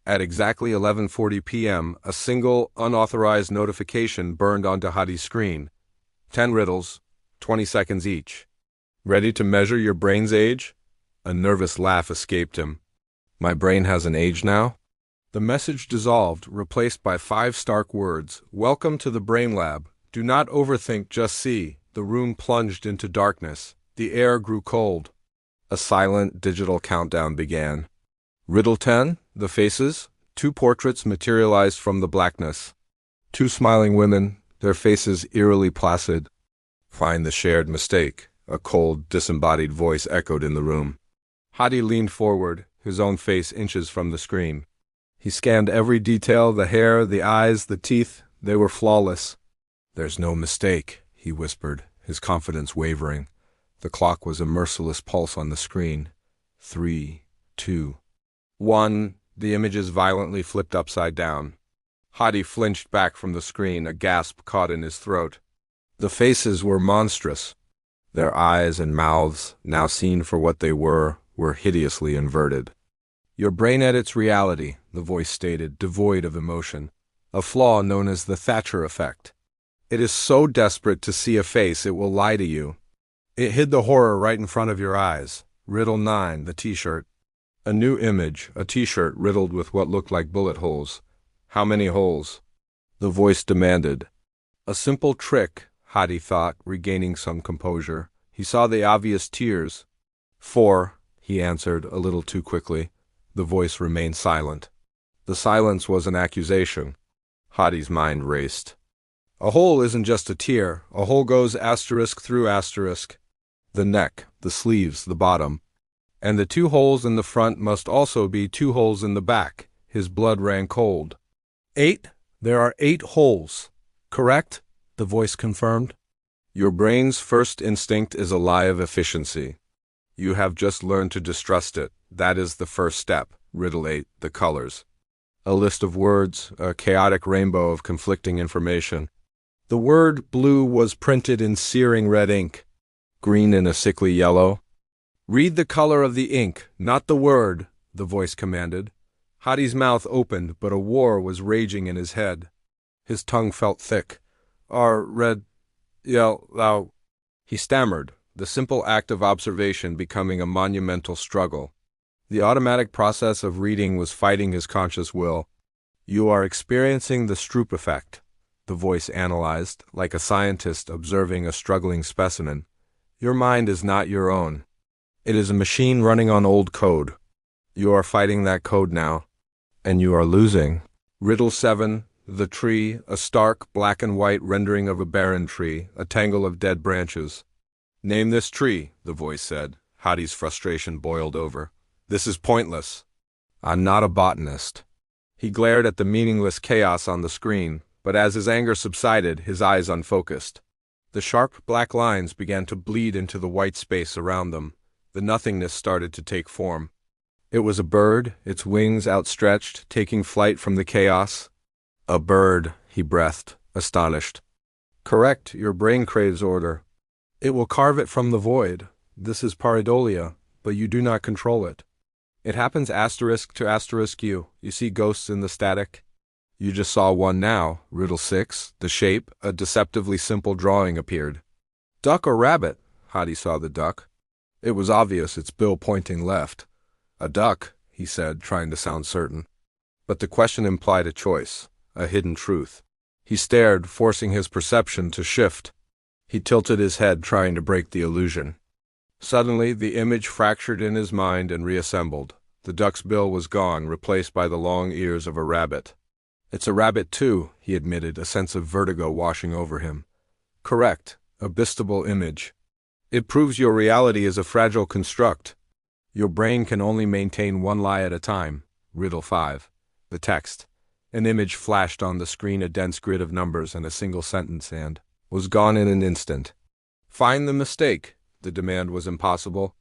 At exactly 11:40 p.m., a single, unauthorized notification burned onto Hadi's screen. 10 riddles, 20 seconds each. Ready to measure your brain's age? A nervous laugh escaped him. My brain has an age now? The message dissolved, replaced by 5 stark words. Welcome to the Brain Lab. Do not overthink, just see. The room plunged into darkness. The air grew cold. A silent, digital countdown began. Riddle 10, the faces. 2 portraits materialized from the blackness. 2 smiling women, their faces eerily placid. Find the shared mistake. A cold, disembodied voice echoed in the room. Hadi leaned forward, his own face inches from the screen. He scanned every detail, the hair, the eyes, the teeth. They were flawless. There's no mistake, he whispered, his confidence wavering. The clock was a merciless pulse on the screen. 3, 2, 1. The images violently flipped upside down. Hadi flinched back from the screen, a gasp caught in his throat. The faces were monstrous. Their eyes and mouths, now seen for what they were hideously inverted. Your brain edits reality, the voice stated, devoid of emotion, a flaw known as the Thatcher Effect. It is so desperate to see a face it will lie to you. It hid the horror right in front of your eyes. Riddle 9, the t-shirt. A new image, a t-shirt riddled with what looked like bullet holes. How many holes? The voice demanded. A simple trick, Hadi thought, regaining some composure. He saw the obvious tears. 4, he answered, a little too quickly. The voice remained silent. The silence was an accusation. Hadi's mind raced. A hole isn't just a tear. A hole goes asterisk through asterisk. The neck, the sleeves, the bottom. And the 2 holes in the front must also be 2 holes in the back. His blood ran cold. 8? There are 8 holes. Correct? The voice confirmed. Your brain's first instinct is a lie of efficiency. You have just learned to distrust it. That is the first step. Riddle 8, the colors. A list of words, a chaotic rainbow of conflicting information. The word blue was printed in searing red ink. Green in a sickly yellow. Read the color of the ink, not the word, the voice commanded. Hadi's mouth opened, but a war was raging in his head. His tongue felt thick. Red, yellow. He stammered, the simple act of observation becoming a monumental struggle. The automatic process of reading was fighting his conscious will. You are experiencing the Stroop Effect, the voice analyzed, like a scientist observing a struggling specimen. Your mind is not your own. It is a machine running on old code. You are fighting that code now, and you are losing. Riddle 7, the tree, a stark black and white rendering of a barren tree, a tangle of dead branches. Name this tree, the voice said. Hadi's frustration boiled over. This is pointless. I'm not a botanist. He glared at the meaningless chaos on the screen, but as his anger subsided, his eyes unfocused. The sharp black lines began to bleed into the white space around them. The nothingness started to take form. It was a bird, its wings outstretched, taking flight from the chaos. A bird, he breathed, astonished. Correct, your brain craves order. It will carve it from the void. This is pareidolia, but you do not control it. It happens asterisk to asterisk you. You see ghosts in the static. You just saw one now. Riddle 6, the shape, a deceptively simple drawing appeared. Duck or rabbit? Hadi saw the duck. It was obvious, its bill pointing left. A duck, he said, trying to sound certain. But the question implied a choice, a hidden truth. He stared, forcing his perception to shift. He tilted his head, trying to break the illusion. Suddenly, the image fractured in his mind and reassembled. The duck's bill was gone, replaced by the long ears of a rabbit. It's a rabbit too, he admitted, a sense of vertigo washing over him. Correct, a bistable image. It proves your reality is a fragile construct. Your brain can only maintain one lie at a time. Riddle 5. The text. An image flashed on the screen, a dense grid of numbers and a single sentence, and was gone in an instant. Find the mistake. The demand was impossible.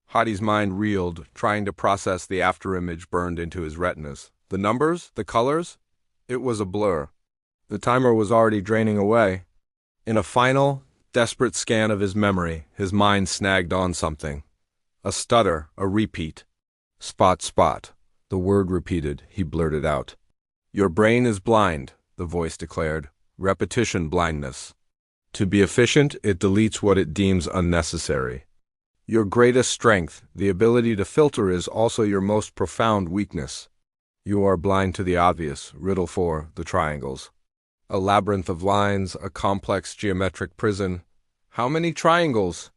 Hadi's mind reeled, trying to process the afterimage burned into his retinas. The numbers? The colors? It was a blur. The timer was already draining away. In a final, desperate scan of his memory, his mind snagged on something. A stutter, a repeat. Spot, spot. The word repeated, he blurted out. Your brain is blind, the voice declared. Repetition blindness. To be efficient, it deletes what it deems unnecessary. Your greatest strength, the ability to filter, is also your most profound weakness. You are blind to the obvious. Riddle 4, the triangles. A labyrinth of lines, a complex geometric prison. How many triangles?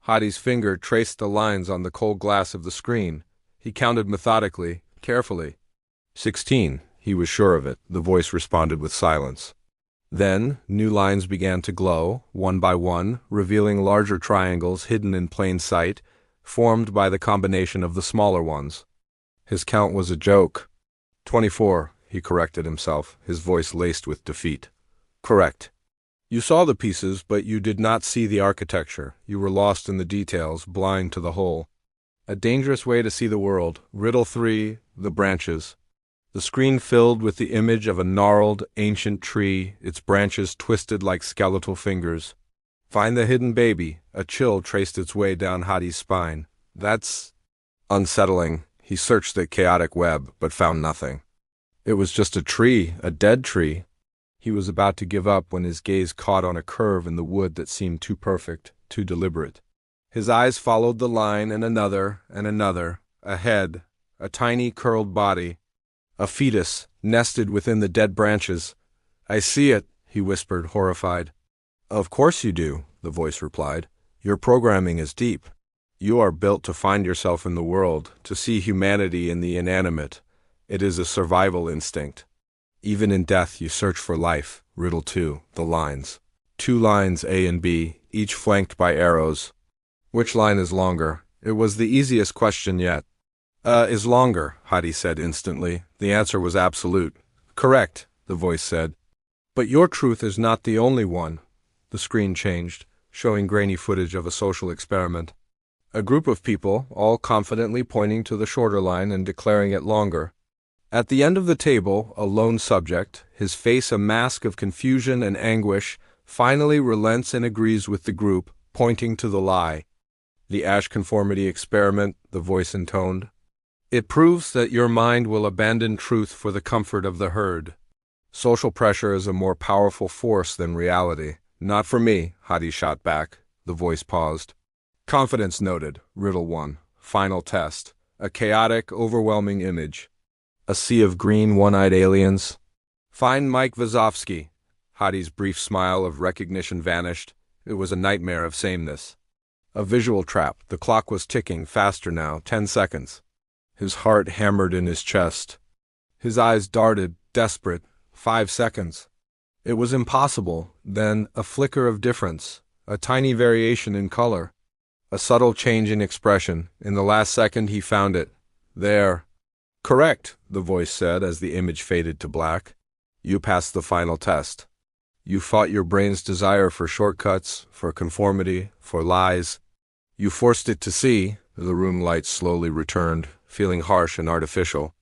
Hadi's finger traced the lines on the cold glass of the screen. He counted methodically, carefully. 16, he was sure of it. The voice responded with silence. Then, new lines began to glow, one by one, revealing larger triangles hidden in plain sight, formed by the combination of the smaller ones. His count was a joke. 24, he corrected himself, his voice laced with defeat. Correct. You saw the pieces, but you did not see the architecture. You were lost in the details, blind to the whole. A dangerous way to see the world. Riddle 3, the branches. The screen filled with the image of a gnarled, ancient tree, its branches twisted like skeletal fingers. Find the hidden baby. A chill traced its way down Hadi's spine. That's unsettling. He searched the chaotic web, but found nothing. It was just a tree, a dead tree. He was about to give up when his gaze caught on a curve in the wood that seemed too perfect, too deliberate. His eyes followed the line, and another, a head, a tiny curled body. A fetus, nested within the dead branches. I see it, he whispered, horrified. Of course you do, the voice replied. Your programming is deep. You are built to find yourself in the world, to see humanity in the inanimate. It is a survival instinct. Even in death you search for life. Riddle 2, the lines. 2 lines, A and B, each flanked by arrows. Which line is longer? It was the easiest question yet. Is longer, Hadi said instantly. The answer was absolute. Correct, the voice said. But your truth is not the only one. The screen changed, showing grainy footage of a social experiment. A group of people, all confidently pointing to the shorter line and declaring it longer. At the end of the table, a lone subject, his face a mask of confusion and anguish, finally relents and agrees with the group, pointing to the lie. The Ash conformity experiment, the voice intoned. It proves that your mind will abandon truth for the comfort of the herd. Social pressure is a more powerful force than reality. Not for me, Hadi shot back. The voice paused. Confidence noted. Riddle 1. Final test. A chaotic, overwhelming image. A sea of green, one-eyed aliens. Find Mike Vazovsky. Hadi's brief smile of recognition vanished. It was a nightmare of sameness. A visual trap. The clock was ticking, faster now, 10 seconds. His heart hammered in his chest. His eyes darted, desperate. 5 seconds. It was impossible. Then, a flicker of difference. A tiny variation in color. A subtle change in expression. In the last second he found it. There. Correct, the voice said as the image faded to black. You passed the final test. You fought your brain's desire for shortcuts, for conformity, for lies. You forced it to see. The room light slowly returned, feeling harsh and artificial.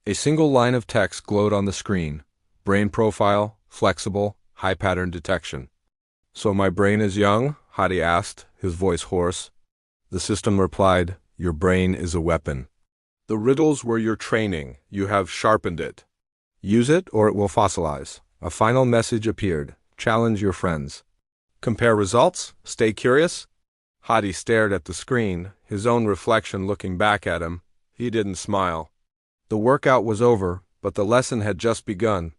A single line of text glowed on the screen. Brain profile, flexible, high pattern detection. So my brain is young? Hadi asked, his voice hoarse. The system replied, your brain is a weapon. The riddles were your training. You have sharpened it. Use it or it will fossilize. A final message appeared. Challenge your friends. Compare results? Stay curious? Hadi stared at the screen, his own reflection looking back at him. He didn't smile. The workout was over, but the lesson had just begun.